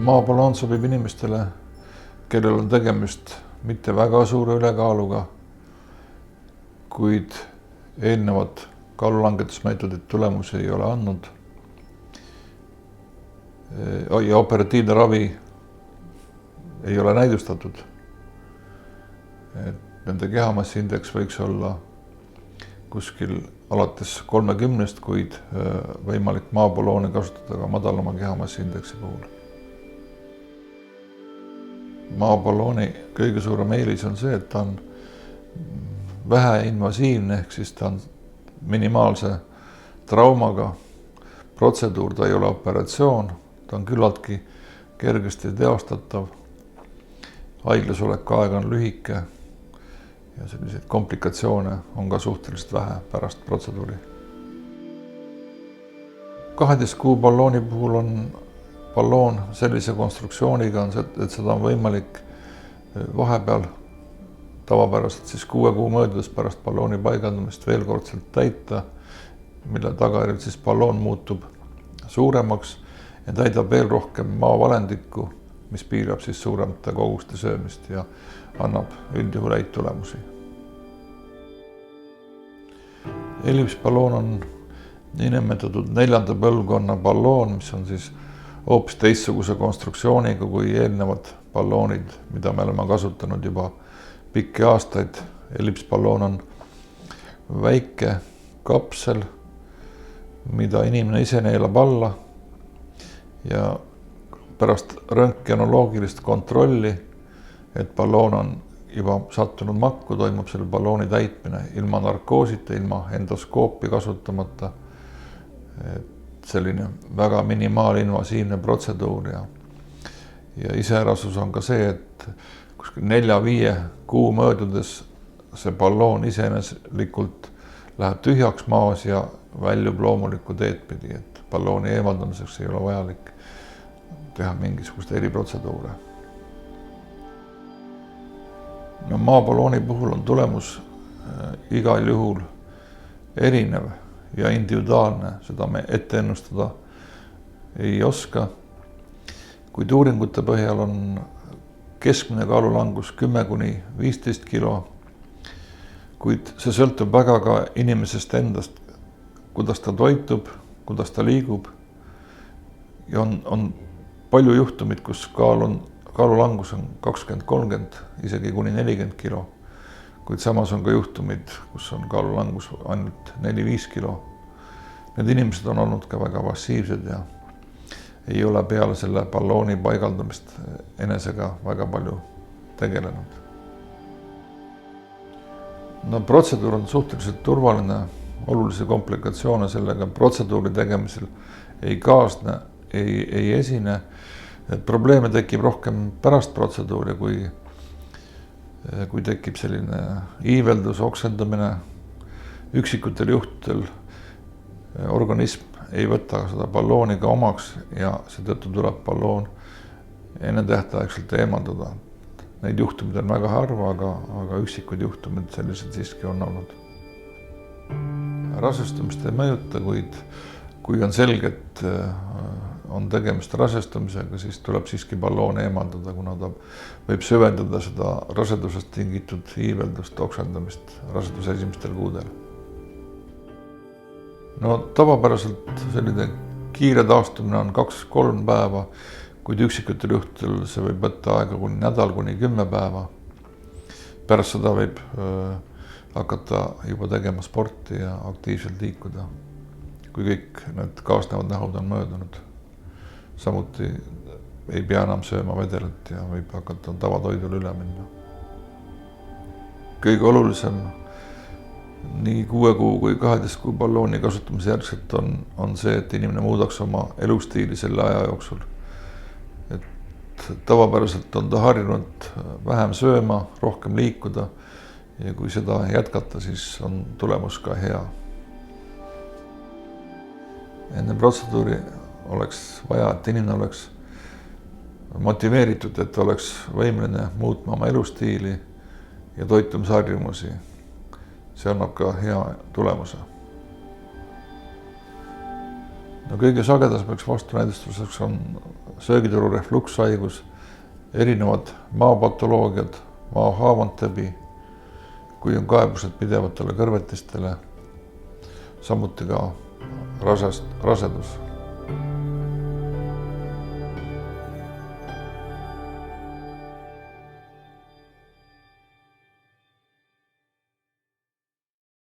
Maaballoon sobib inimestele, kellel on tegemist mitte väga suure ülekaaluga, kuid eelnevad kaalulangetusmeetodid tulemusi ei ole andnud ja operatiivne ravi ei ole näidustatud. Nende kehamassiindeks võiks olla kuskil alates 30, kuid võimalik maaballooni kasutada ka madalama kehamassiindeksi puhul. Maaballooni kõige suurem eelis on see, et ta on väheinvasiivne, ehk siis ta on minimaalse traumaga protseduur, ta ei ole operatsioon, ta on küllaltki kergesti teostatav, haiglasoleku aeg on lühike ja selliseid komplikatsioone on ka suhteliselt vähe pärast protseduuri. 12 kuu ballooni puhul on balloon sellise konstruktsiooniga, et seda on võimalik vahepeal tavapäraselt 6 kuu möödudes pärast ballooni paigaldamist veel kordselt täita, mille tagajärjel siis balloon muutub suuremaks ja täidab veel rohkem maavalendikku, mis piirab siis suuremate koguste söömist ja annab üldjuhul häid tulemusi. Ellipsballoon on niinimetatud 4. põlvkonna balloon, mis on siis hoopis teistsuguse konstruktsiooniga kui eelnevad balloonid, mida me oleme kasutanud juba pikki aastaid. Ellipsballoon on väike kapsel, mida inimene ise neelab alla ja pärast röntgenoloogilist kontrolli, et balloon on juba sattunud makku, toimub selle ballooni täitmine ilma narkoosita, ilma endoskoopi kasutamata. Selline väga minimaalinvasiivne protseduur ja iseärasus on ka see, et 4-5 kuu möödudes see balloon iseeneslikult läheb tühjaks maas ja väljub loomulikku teed pidi, et ballooni eemaldamiseks ei ole vajalik teha mingisugust eriprotseduure. Maaballooni puhul on tulemus igal juhul erinev ja individuaalne, seda me ette ennustada ei oska, kuid uuringute põhjal on keskmine kaalulangus 10–15 kilo, kuid see sõltub väga ka inimesest endast, kuidas ta toitub, kuidas ta liigub ja on palju juhtumid, kus kaalulangus on 20–30, isegi kuni 40 kilo, kuid samas on ka juhtumid, kus on kaalulangus ainult 4–5 kilo. Need inimesed on olnud ka väga passiivsed ja ei ole peale selle ballooni paigaldamist enesega väga palju tegelenud. Protseduur on suhteliselt turvaline, olulisi komplikatsioone sellega protseduuri tegemisel ei kaasne, ei esine. Probleeme tekib rohkem pärast protseduuri, kui tekib selline iiveldus, oksendamine. Üksikutel juhtudel organism ei võta seda ballooni ka omaks ja seetõttu tuleb balloon enne tähtaegselt eemaldada. Neid juhtumid on väga harva, aga üksikud juhtumid sellised siiski on olnud. Rasestumist ei mõjuta, kuid kui on selge, et on tegemist rasestumisega, siis tuleb siiski balloon eemaldada, kuna ta võib süvendada seda rasedusest tingitud iiveldust, oksendamist raseduse esimestel kuudel. Tavapäraselt selline kiire taastumine on 2–3 päeva, kuid üksikutel juhtudel see võib võtta aega kuni nädal, kuni 10 päeva. Pärast seda võib hakata juba tegema sporti ja aktiivselt liikuda, kui kõik need kaasnevad nähud on möödunud. Samuti ei pea enam sööma vedelit ja võib hakata tavatoidule üle minna. Kõige olulisem nii 6 kuu kui 12 kuu ballooni kasutamise järgselt on see, et inimene muudaks oma elustiili selle aja jooksul. Tavapäraselt on ta harjunud vähem sööma, rohkem liikuda ja kui seda jätkata, siis on tulemus ka hea. Enne protseduuri oleks vaja, et inimene oleks motiveeritud, et oleks võimeline muutma oma elustiili ja toitumisharjumusi. See annab ka hea tulemuse. no kõige sagedaseks vastunäidustuseks on söögituru reflukshaigus, erinevad maapatoloogiad, maa haavantõbi, kui on kaebused pidevatele kõrvetistele, samuti ka rasedus.